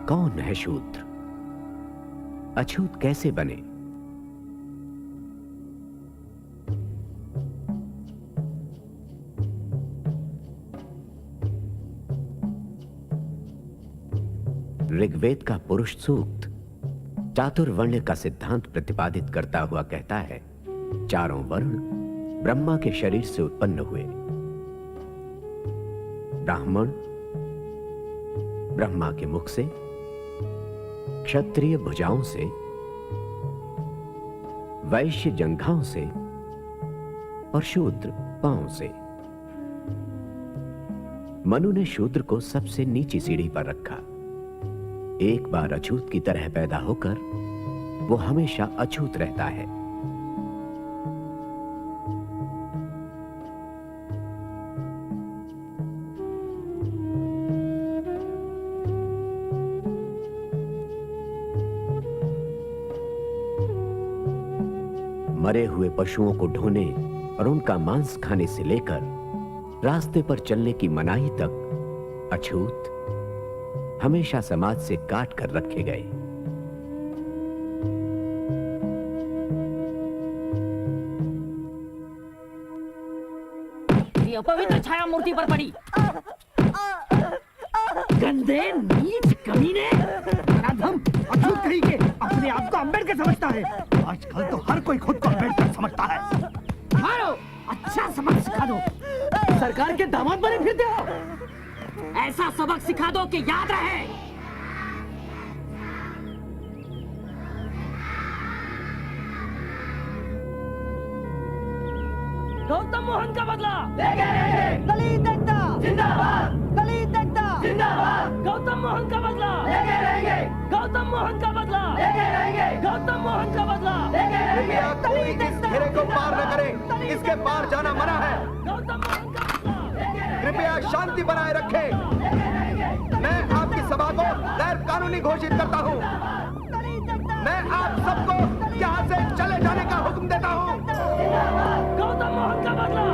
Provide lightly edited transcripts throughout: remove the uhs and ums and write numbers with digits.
कौन है शूद्र? अछूत कैसे बने? ऋग्वेद का पुरुष सूक्त चातुर्वर्ण का सिद्धांत प्रतिपादित करता हुआ कहता है, चारों वर्ण ब्रह्मा के शरीर से उत्पन्न हुए। ब्राह्मण ब्रह्मा के मुख से, क्षत्रिय भुजाओं से, वैश्य जंघाओं से और शूद्र पांव से। मनु ने शूद्र को सबसे नीची सीढ़ी पर रखा। एक बार अछूत की तरह पैदा होकर वो हमेशा अछूत रहता है। मरे हुए पशुओं को ढोने और उनका मांस खाने से लेकर रास्ते पर चलने की मनाही तक अछूत हमेशा समाज से काट कर रखे गए। ये अपवित्र छाया मूर्ति पर पड़ी। गंदे नीच कमीने, नराधम, अछूत कहीं के अपने आप को अम्बेडकर समझता है। आजकल तो हर कोई खुद को अम्बेडकर समझता है। मारो, अच्छा सबक सिखा दो। सरकार के दामाद बने फिरते हो। ऐसा सबक सिखा दो कि याद रहे। गौतम मोहन का बदला लेंगे। दलित एकता जिंदाबाद, दलित एकता जिंदाबाद। गौतम मोहन का बदला लेंगे। गौतम मोहन का बदला लेंगे। गौतम मोहन का बदला लेंगे। कोई इस घेरे को पार न करे, इसके पार जाना मना है। गौतम मोहन का बदला कृपया शांति बनाए रखें। मैं आपकी सभा को गैर कानूनी घोषित करता हूँ। मैं आप सबको यहाँ से चले जाने का हुक्म देता हूँ। गौतम मोहन का बदला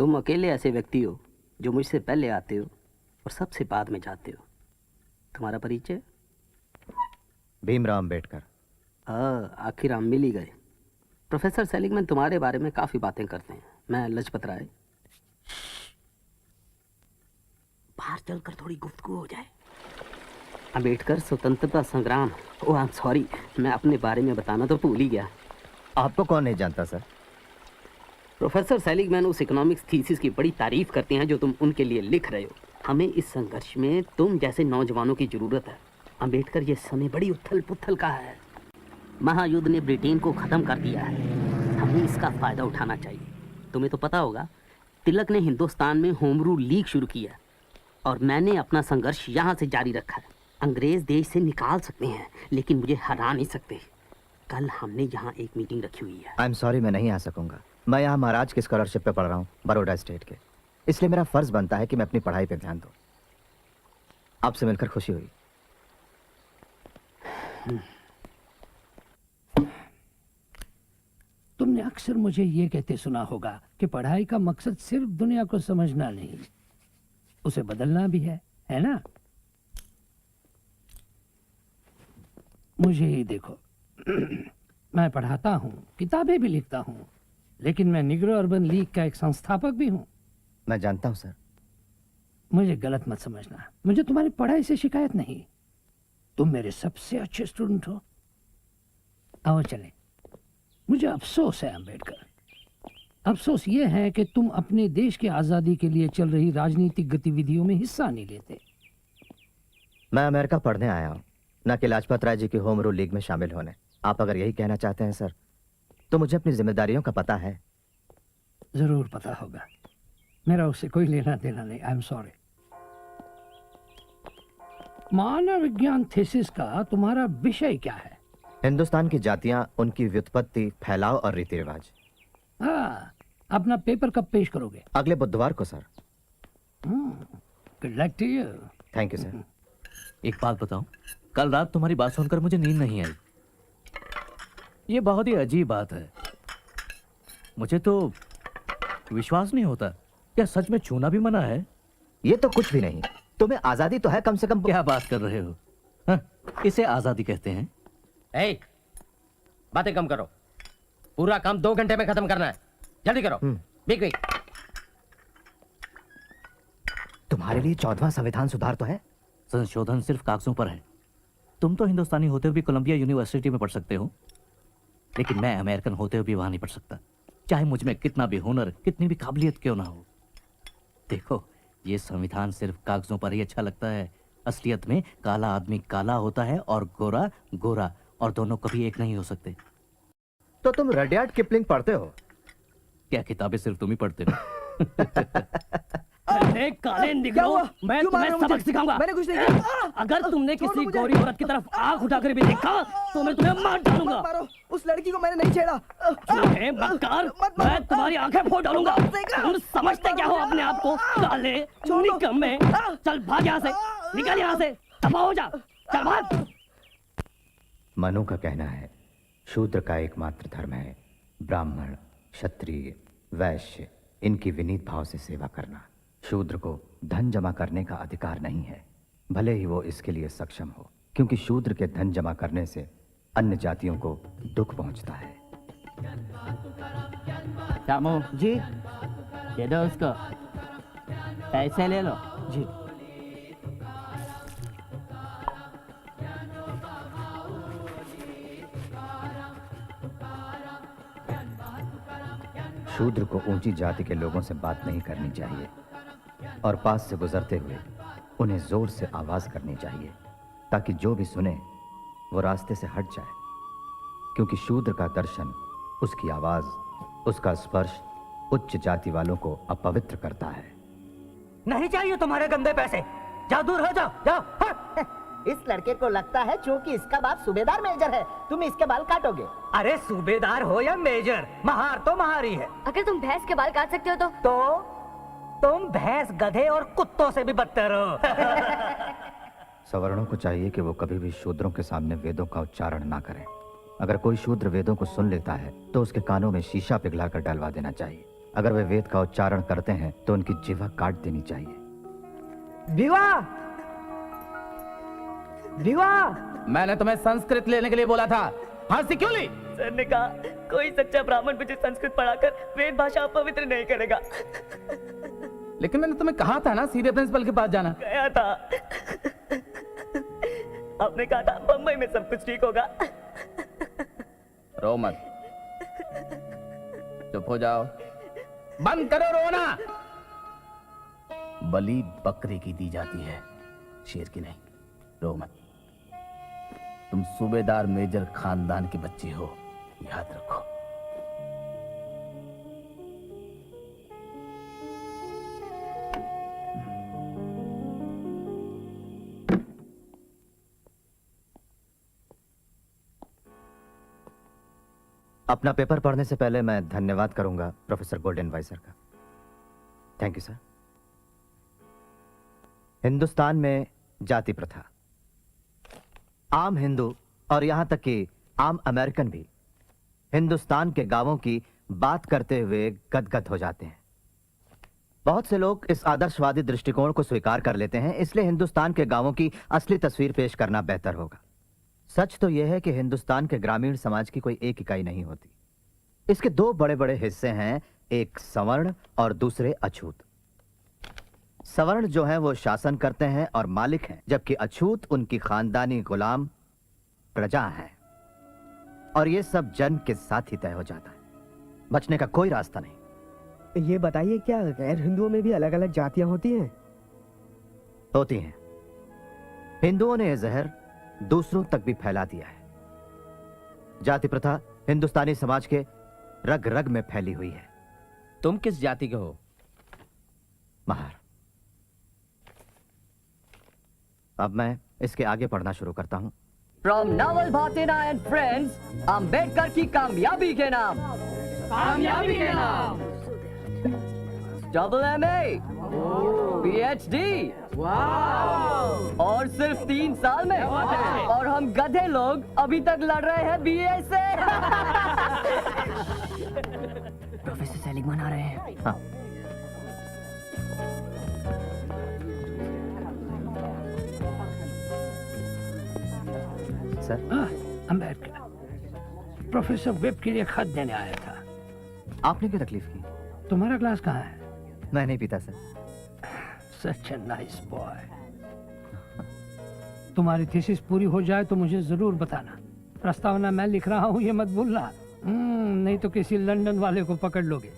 तुम अकेले ऐसे व्यक्ति हो जो मुझसे पहले आते हो और सबसे बाद में जाते हो। तुम्हारा परिचय? भीमराव अंबेडकर। आखिर हम मिल ही गए। प्रोफेसर सेलिगमैन तुम्हारे बारे में काफ़ी बातें करते हैं। मैं लजपत राय। बाहर चलकर थोड़ी गुफ्तगू हो जाए। अंबेडकर स्वतंत्रता संग्राम। ओह आई एम सॉरी, मैं अपने बारे में बताना तो भूल ही गया। आपको कौन नहीं जानता सर? प्रोफेसर सेलिगमैन उस इकोनॉमिक्स थीसिस की बड़ी तारीफ करते हैं जो तुम उनके लिए लिख रहे हो। हमें इस संघर्ष में तुम जैसे नौजवानों की जरूरत है। अंबेडकर, ये समय बड़ी उथल पुथल का है। महायुद्ध ने ब्रिटेन को ख़त्म कर दिया है। हमें इसका फ़ायदा उठाना चाहिए। तुम्हें तो पता होगा, तिलक ने हिंदुस्तान में होम रूल लीग शुरू किया और मैंने अपना संघर्ष यहाँ से जारी रखा है। अंग्रेज़ देश से निकाल सकते हैं लेकिन मुझे हरा नहीं सकते। कल हमने यहाँ एक मीटिंग रखी हुई है। आई एम सॉरी, मैं नहीं आ सकूंगा। मैं यहाँ महाराज की स्कॉलरशिप पे पढ़ रहा हूँ, बड़ौदा स्टेट के। इसलिए मेरा फर्ज बनता है कि मैं अपनी पढ़ाई पे ध्यान दूँ। आपसे मिलकर खुशी हुई। तुमने अक्सर मुझे ये कहते सुना होगा कि पढ़ाई का मकसद सिर्फ दुनिया को समझना नहीं, उसे बदलना भी है ना? मुझे ही देखो, मैं पढ़ाता हूँ, किताबें भी लिखता हूँ, लेकिन मैं निग्रो अर्बन लीग का एक संस्थापक भी हूँ। मैं जानता हूँ सर। मुझे गलत मत समझना, मुझे तुम्हारी पढ़ाई से शिकायत नहीं। तुम मेरे सबसे अच्छे स्टूडेंट हो। आओ चलें। मुझे अफसोस है अंबेडकर, अफसोस ये है कि तुम अपने देश की आज़ादी के लिए चल रही राजनीतिक गतिविधियों में हिस्सा नहीं लेते। मैं अमेरिका पढ़ने आया हूँ, न कि लाजपत राय जी की होम रूल लीग में शामिल होने। आप अगर यही कहना चाहते हैं सर, तो मुझे अपनी जिम्मेदारियों का पता है। जरूर पता होगा, मेरा उससे कोई लेना देना नहीं। I am sorry. मानव विज्ञान थीसिस का तुम्हारा विषय क्या है? हिंदुस्तान की जातियां, उनकी व्युत्पत्ति, फैलाव और रीति रिवाज। हाँ, अपना पेपर कब पेश करोगे? अगले बुधवार को sir. Good luck to you. Thank you sir. एक बात बताऊं, कल रात तुम्हारी बात सुनकर मुझे नींद नहीं आई। ये बहुत ही अजीब बात है। मुझे तो विश्वास नहीं होता, क्या सच में छूना भी मना है? ये तो कुछ भी नहीं। तुम्हें आजादी तो है कम से कम। क्या बात कर रहे हो? हाँ, इसे आजादी कहते हैं? बातें कम करो, पूरा काम 2 घंटे में खत्म करना है। जल्दी करो। Big big. तुम्हारे लिए 14वां संविधान सुधार तो है। संशोधन सिर्फ कागजों पर है। तुम तो हिंदुस्तानी होते हुए भी कोलंबिया यूनिवर्सिटी में पढ़ सकते हो, लेकिन मैं अमेरिकन होते हुए भी वहां नहीं पढ़ सकता, चाहे मुझ में कितना भी हुनर, कितनी भी काबिलियत क्यों ना हो। देखो, ये संविधान सिर्फ कागजों पर ही अच्छा लगता है। असलियत में काला आदमी काला होता है और गोरा गोरा, और दोनों कभी एक नहीं हो सकते। तो तुम रडियार्ड किपलिंग पढ़ते हो? क्या किताबें सिर्फ तुम ही पढ़ते हो? अरे काले निगरो, मैं तुम्हें सबक सिखाऊंगा। मैंने कुछ नहीं किया। अगर तुमने किसी गोरी औरत की तरफ आंख उठाकर भी देखा तो मैं तुम्हें मार डालूंगा। उस लड़की को मैंने नहीं छेड़ा। झूठे मक्कार, मैं तुम्हारी आंखें फोड़ डालूंगा। तुम समझते क्या हो अपने आप को? काले निकम्मे, चल भाग यहाँ से, निकल यहाँ से, दफा हो जा, चल भाग। मनु का कहना है, शूद्र का एकमात्र धर्म है ब्राह्मण, क्षत्रिय, वैश्य, इनकी विनीत भाव से सेवा करना। शूद्र को धन जमा करने का अधिकार नहीं है, भले ही वो इसके लिए सक्षम हो, क्योंकि शूद्र के धन जमा करने से अन्य जातियों को दुख पहुंचता है। रामू जी, दे दो उसको, पैसे ले लो जी। शूद्र को ऊंची जाति के लोगों से बात नहीं करनी चाहिए और पास से गुजरते हुए उन्हें जोर से आवाज करनी चाहिए, ताकि जो भी सुने वो रास्ते से हट जाए, क्योंकि शूद्र का दर्शन, उसकी आवाज, उसका स्पर्श उच्च जाति वालों को अपवित्र करता है। नहीं चाहिए तुम्हारे गंदे पैसे, जाओ दूर हो जाओ, जाओ। इस लड़के को लगता है क्योंकि इसका बाप सूबेदार मेजर है, तुम इसके बाल काटोगे। अरे सूबेदार हो या मेजर, महार तो महारी है। अगर तुम भैंस के बाल काट सकते हो तो तुम भैंस, गधे और कुत्तों से भी बदतर हो। सवर्णों को चाहिए कि वो कभी भी शूद्रों के सामने वेदों का उच्चारण ना करें। अगर कोई शूद्र वेदों को सुन लेता है तो उसके कानों में शीशा पिघलाकर डलवा देना चाहिए। अगर वे वेद का उच्चारण करते हैं तो उनकी जीवा काट देनी चाहिए। भिवा, भिवा। मैंने तुम्हें संस्कृत लेने के लिए बोला था, फारसी क्यों ली? सर ने कहा कोई सच्चा ब्राह्मण मुझे संस्कृत पढ़ाकर वेद भाषा अपवित्र नहीं करेगा। लेकिन मैंने तुम्हें कहा था ना सीधे प्रिंसिपल के पास जाना। गया था, आपने कहा था बम्बई में सब कुछ ठीक होगा। रो मत, चुप हो जाओ, बंद करो रोना। बलि बकरे की दी जाती है, शेर की नहीं। रो मत। तुम सूबेदार मेजर खानदान के बच्चे हो, याद रखो। अपना पेपर पढ़ने से पहले मैं धन्यवाद करूंगा प्रोफेसर गोल्डनवाइजर का। Thank you sir. हिंदुस्तान में जाति प्रथा, आम हिंदू और यहां तक कि आम अमेरिकन भी हिंदुस्तान के गांवों की बात करते हुए गदगद हो जाते हैं। बहुत से लोग इस आदर्शवादी दृष्टिकोण को स्वीकार कर लेते हैं, इसलिए हिंदुस्तान के गांवों की असली तस्वीर पेश करना बेहतर होगा। सच तो यह है कि हिंदुस्तान के ग्रामीण समाज की कोई एक इकाई नहीं होती। इसके दो बड़े बड़े हिस्से हैं, एक सवर्ण और दूसरे अछूत। सवर्ण जो हैं वो शासन करते हैं और मालिक हैं, जबकि अछूत उनकी खानदानी गुलाम प्रजा है। और ये सब जन्म के साथ ही तय हो जाता है, बचने का कोई रास्ता नहीं। ये बताइए, क्या गैर हिंदुओं में भी अलग अलग जातियां होती हैं? होती हैं। हिंदुओं ने यह जहर दूसरों तक भी फैला दिया है। जाति प्रथा हिंदुस्तानी समाज के रग रग में फैली हुई है। तुम किस जाति के हो? महार। अब मैं इसके आगे पढ़ना शुरू करता हूं। From Naval Bhatena and friends, Ambedkar की कामयाबी के नाम। कामयाबी के नाम। डबल MA, PhD, और सिर्फ 3 साल में। और हम गधे लोग अभी तक लड़ रहे हैं BA से। प्रोफेसर सेलिगमैन आ रहे हैं। हाँ। सर, अंबेडकर प्रोफेसर वेब के लिए खत देने आया था। आपने क्या तकलीफ की? तुम्हारा ग्लास कहाँ है? मैं नहीं पीता sir. Such a nice boy. तुम्हारी थीसिस पूरी हो जाए तो मुझे जरूर बताना। प्रस्तावना मैं लिख रहा हूँ, ये मत भूलना। नहीं तो किसी लंदन वाले को पकड़ लोगे।